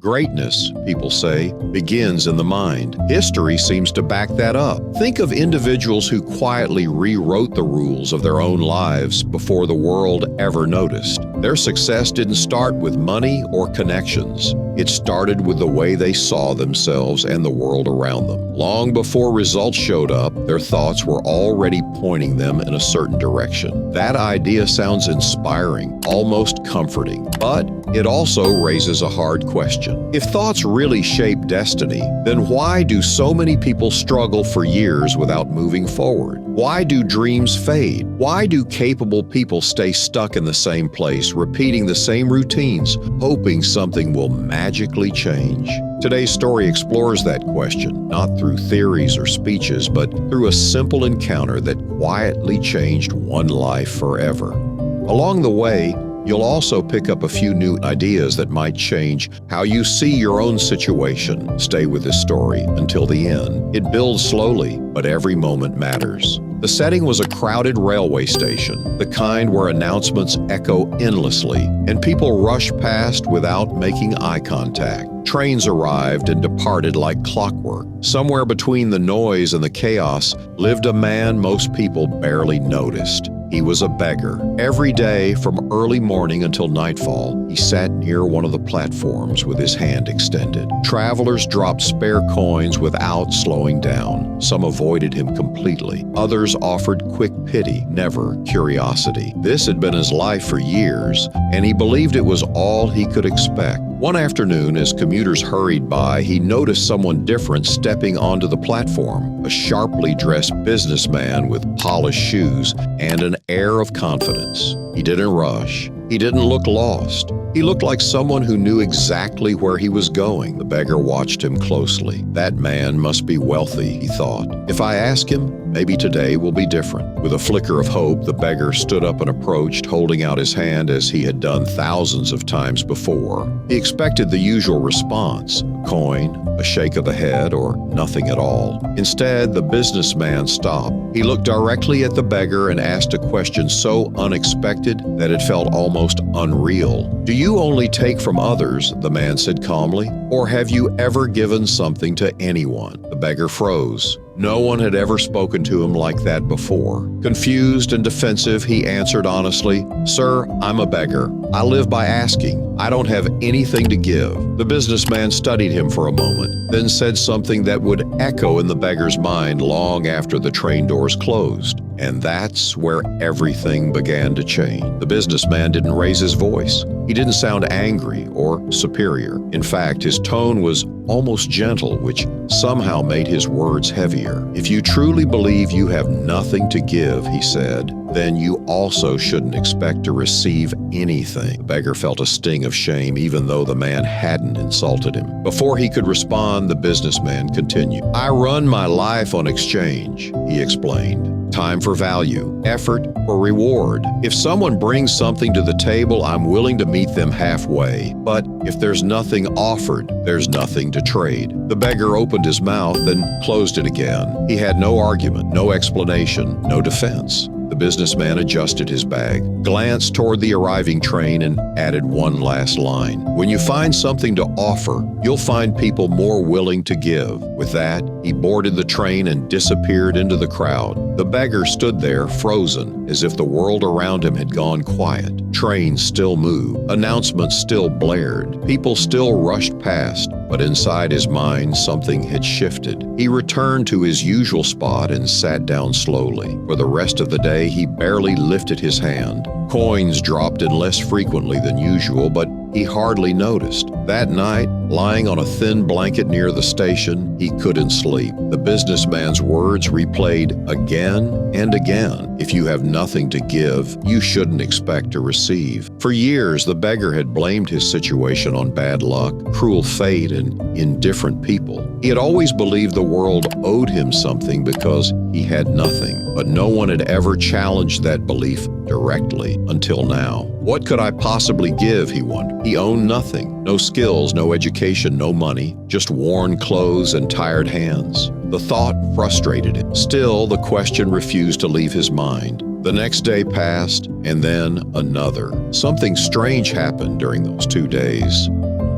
Greatness, people say, begins in the mind. History seems to back that up. Think of individuals who quietly rewrote the rules of their own lives before the world ever noticed. Their success didn't start with money or connections. It started with the way they saw themselves and the world around them. Long before results showed up, their thoughts were already pointing them in a certain direction. That idea sounds inspiring, almost comforting, but it also raises a hard question. If thoughts really shape destiny, then why do so many people struggle for years without moving forward? Why do dreams fade? Why do capable people stay stuck in the same place, repeating the same routines, hoping something will magically change? Today's story explores that question, not through theories or speeches, but through a simple encounter that quietly changed one life forever. Along the way, you'll also pick up a few new ideas that might change how you see your own situation. Stay with this story until the end. It builds slowly, but every moment matters. The setting was a crowded railway station, the kind where announcements echo endlessly, and people rush past without making eye contact. Trains arrived and departed like clockwork. Somewhere between the noise and the chaos lived a man most people barely noticed. He was a beggar. Every day, from early morning until nightfall, he sat near one of the platforms with his hand extended. Travelers dropped spare coins without slowing down. Some avoided him completely. Others offered quick pity, never curiosity. This had been his life for years, and he believed it was all he could expect. One afternoon, as commuters hurried by, he noticed someone different stepping onto the platform, a sharply dressed businessman with polished shoes and an air of confidence. He didn't rush. He didn't look lost. He looked like someone who knew exactly where he was going. The beggar watched him closely. That man must be wealthy, he thought. If I ask him, maybe today will be different. With a flicker of hope, the beggar stood up and approached, holding out his hand as he had done thousands of times before. He expected the usual response, a coin, a shake of the head, or nothing at all. Instead, the businessman stopped. He looked directly at the beggar and asked a question so unexpected that it felt almost unreal. "Do you only take from others?" the man said calmly. "Or have you ever given something to anyone?" The beggar froze. No one had ever spoken to him like that before. Confused and defensive, he answered honestly, "Sir, I'm a beggar. I live by asking. I don't have anything to give." The businessman studied him for a moment, then said something that would echo in the beggar's mind long after the train doors closed. And that's where everything began to change. The businessman didn't raise his voice. He didn't sound angry or superior. In fact, his tone was almost gentle, which somehow made his words heavier. "If you truly believe you have nothing to give," he said, "then you also shouldn't expect to receive anything." The beggar felt a sting of shame, even though the man hadn't insulted him. Before he could respond, the businessman continued. "I run my life on exchange," he explained. "Time for value, effort for reward. If someone brings something to the table, I'm willing to meet them halfway. But if there's nothing offered, there's nothing to trade." The beggar opened his mouth, then closed it again. He had no argument, no explanation, no defense. The businessman adjusted his bag, glanced toward the arriving train, and added one last line. "When you find something to offer, you'll find people more willing to give." With that, he boarded the train and disappeared into the crowd. The beggar stood there, frozen, as if the world around him had gone quiet. Trains still moved, announcements still blared, people still rushed past, but inside his mind, something had shifted. He returned to his usual spot and sat down slowly. For the rest of the day, he barely lifted his hand. Coins dropped in less frequently than usual, but he hardly noticed. That night, lying on a thin blanket near the station, he couldn't sleep. The businessman's words replayed again and again. "If you have nothing to give, you shouldn't expect to receive." For years, the beggar had blamed his situation on bad luck, cruel fate, and indifferent people. He had always believed the world owed him something because he had nothing, but no one had ever challenged that belief directly until now. What could I possibly give, he wondered. He owned nothing, no skills, no education, no money, just worn clothes and tired hands. The thought frustrated him. Still, the question refused to leave his mind. The next day passed, and then another. Something strange happened during those 2 days.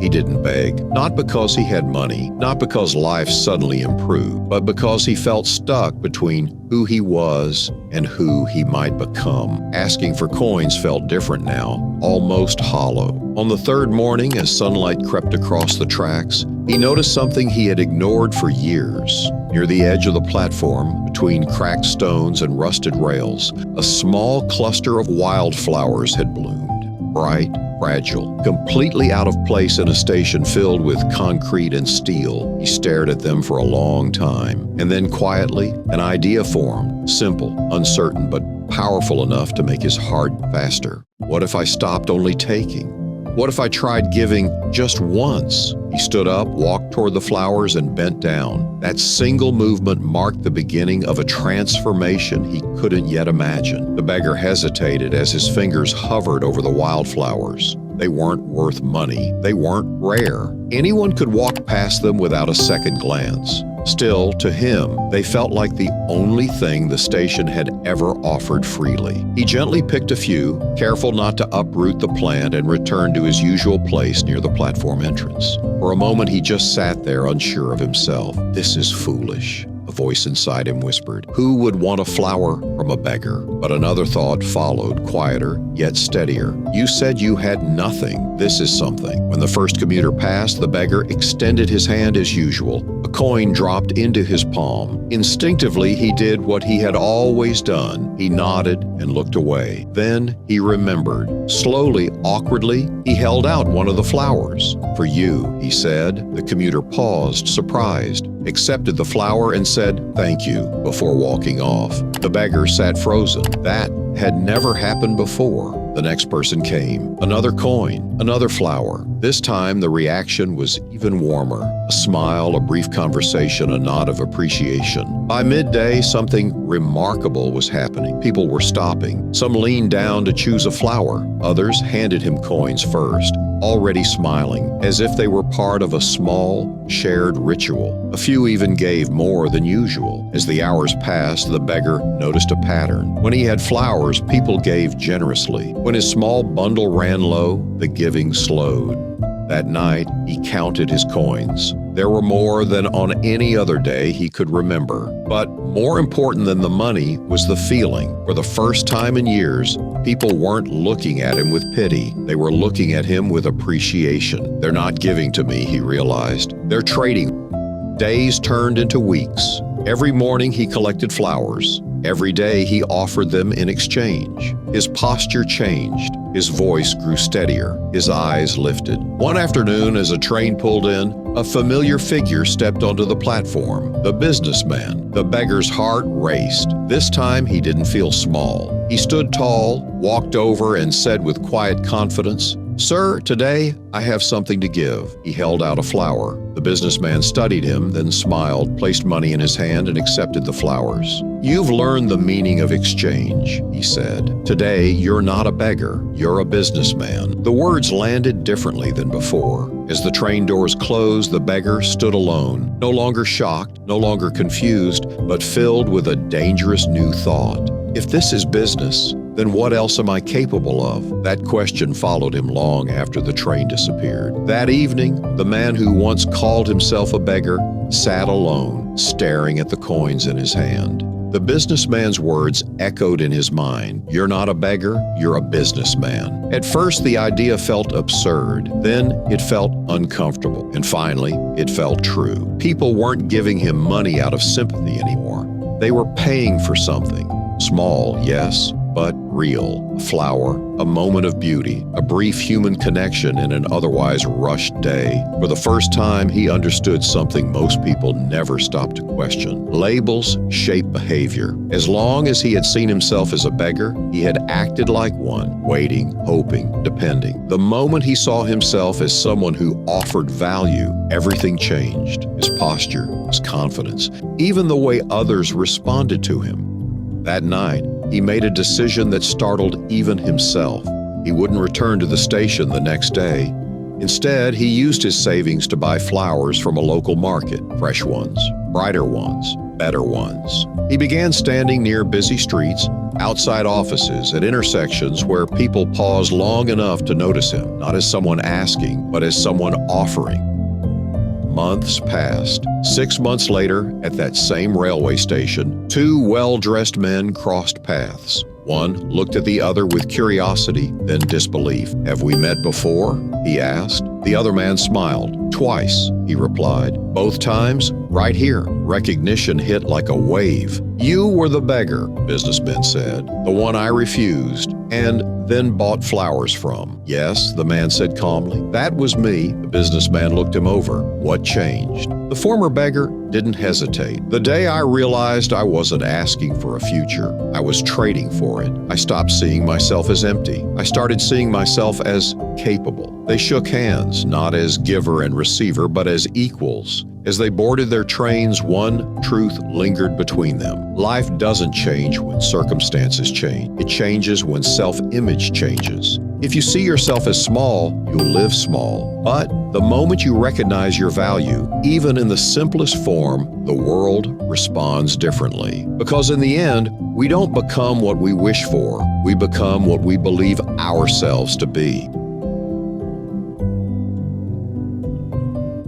He didn't beg, not because he had money, not because life suddenly improved, but because he felt stuck between who he was and who he might become. Asking for coins felt different now, almost hollow. On the third morning, as sunlight crept across the tracks, he noticed something he had ignored for years. Near the edge of the platform, between cracked stones and rusted rails, a small cluster of wildflowers had bloomed, bright, fragile, completely out of place in a station filled with concrete and steel. He stared at them for a long time, and then quietly, an idea formed, simple, uncertain, but powerful enough to make his heart faster. What if I stopped only taking? What if I tried giving just once? He stood up, walked toward the flowers, and bent down. That single movement marked the beginning of a transformation he couldn't yet imagine. The beggar hesitated as his fingers hovered over the wildflowers. They weren't worth money. They weren't rare. Anyone could walk past them without a second glance. Still, to him, they felt like the only thing the station had ever offered freely. He gently picked a few, careful not to uproot the plant, and returned to his usual place near the platform entrance. For a moment, he just sat there, unsure of himself. "This is foolish," a voice inside him whispered. "Who would want a flower from a beggar?" But another thought followed, quieter, yet steadier. "You said you had nothing. This is something." When the first commuter passed, the beggar extended his hand as usual. A coin dropped into his palm. Instinctively, he did what he had always done. He nodded and looked away. Then he remembered. Slowly, awkwardly, he held out one of the flowers. "For you," he said. The commuter paused, surprised, accepted the flower, and said, "Thank you," before walking off. The beggar sat frozen. That had never happened before. The next person came. Another coin, another flower. This time, the reaction was even warmer. A smile, a brief conversation, a nod of appreciation. By midday, something remarkable was happening. People were stopping. Some leaned down to choose a flower. Others handed him coins first, already smiling, as if they were part of a small, shared ritual. A few even gave more than usual. As the hours passed, the beggar noticed a pattern. When he had flowers, people gave generously. When his small bundle ran low, the giving slowed. That night, he counted his coins. There were more than on any other day he could remember. But more important than the money was the feeling. For the first time in years, people weren't looking at him with pity. They were looking at him with appreciation. "They're not giving to me," he realized. "They're trading." Days turned into weeks. Every morning he collected flowers. Every day he offered them in exchange. His posture changed. His voice grew steadier. His eyes lifted. One afternoon, as a train pulled in, a familiar figure stepped onto the platform. The businessman. The beggar's heart raced. This time he didn't feel small. He stood tall, walked over, and said with quiet confidence, "Sir, today I have something to give." He held out a flower. The businessman studied him, then smiled, placed money in his hand, and accepted the flowers. "You've learned the meaning of exchange," he said. "Today, you're not a beggar, you're a businessman." The words landed differently than before. As the train doors closed, the beggar stood alone, no longer shocked, no longer confused, but filled with a dangerous new thought. If this is business, then what else am I capable of? That question followed him long after the train disappeared. That evening, the man who once called himself a beggar sat alone, staring at the coins in his hand. The businessman's words echoed in his mind. "You're not a beggar, you're a businessman." At first, the idea felt absurd. Then it felt uncomfortable. And finally, it felt true. People weren't giving him money out of sympathy anymore. They were paying for something. Small, yes, but real. A flower, a moment of beauty, a brief human connection in an otherwise rushed day. For the first time, he understood something most people never stop to question. Labels shape behavior. As long as he had seen himself as a beggar, he had acted like one, waiting, hoping, depending. The moment he saw himself as someone who offered value, everything changed. His posture, his confidence, even the way others responded to him. That night, he made a decision that startled even himself. He wouldn't return to the station the next day. Instead, he used his savings to buy flowers from a local market, fresh ones, brighter ones, better ones. He began standing near busy streets, outside offices, at intersections where people paused long enough to notice him, not as someone asking, but as someone offering. Months passed. 6 months later, at that same railway station, two well-dressed men crossed paths. One looked at the other with curiosity, then disbelief. "Have we met before?" he asked. The other man smiled. "Twice," he replied. "Both times, right here." Recognition hit like a wave. "You were the beggar," businessmen said, "the one I refused and then bought flowers from." "Yes," the man said calmly. "That was me." The businessman looked him over. "What changed?" The former beggar didn't hesitate. "The day I realized I wasn't asking for a future, I was trading for it. I stopped seeing myself as empty. I started seeing myself as capable." They shook hands, not as giver and receiver, but as equals. As they boarded their trains, one truth lingered between them. Life doesn't change when circumstances change. It changes when self-image changes. If you see yourself as small, you'll live small. But the moment you recognize your value, even in the simplest form, the world responds differently. Because in the end, we don't become what we wish for. We become what we believe ourselves to be.